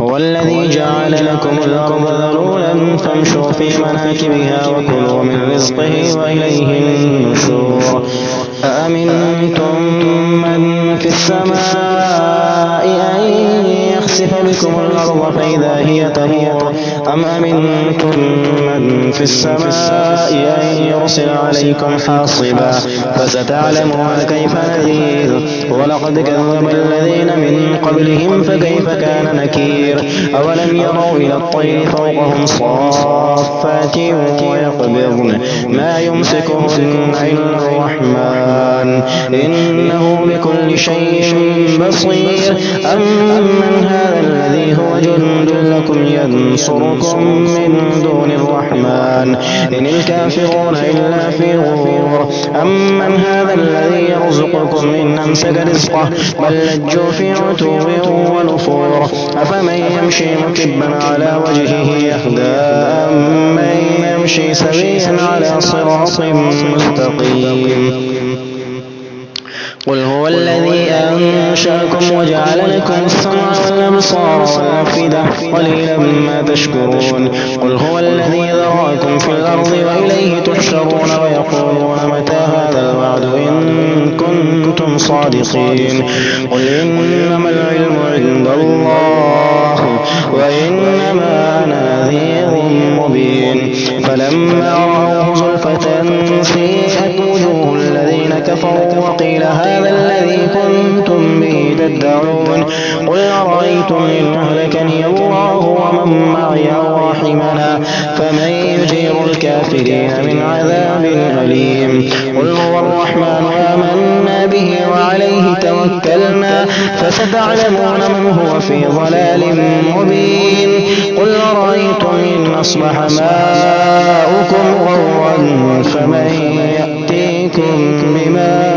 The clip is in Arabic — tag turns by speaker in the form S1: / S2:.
S1: هو الذي جعل لكم الأرض ذلولا فامشوا في مناكبها وكلوا من رزقه وإليه النشور أأمنتم من في السماء أن يخسف بكم الأرض فإذا هي تمور أم أمنتم من في السماء أن يرسل عليكم حاصبا فستعلمون كيف نذير ولقد كذب الذين من قبلهم فكيف كان نكير أولم يروا إلى الطير فوقهم صافات ويقبضن ما يمسكهن إلا الرحمن إنه بكل شيء بصير أمن هذا الذي هو جند لكم ينصركم من دون الرحمن إن الكافرون إلا في غرور أمن هذا الذي يرزقكم إن أمسك رزقه بل لجوا في عتو ونفور أفمن يمشي مكبا على وجهه يهدى أمن يمشي سويا على صراط مستقيم قل هو الذي أنشأكم وجعل لكم السمع والأبصار والأفئدة قليلا ما تشكرون قل هو الذي ذراكم في الأرض وإليه تحشرون ويقولون متى هذا الوعد إن كنتم صادقين قل إنما العلم عند الله وإنما أنا نذير مبين فلما رأوه زلفة سيئت وجوه الذين كفروا وقيل هذا الذي كنتم به تدعون قل أرأيتم إن أهلكني الله ومن معي أو رحمنا فمن يجير الكافرين من عذاب أليم قل هو الرحمن آمنا به وعليه توكلنا فستعلمون من هو في ضلال مبين قل أرأيتم إن أصبح ماؤكم غورا فمن يأتيكم بماء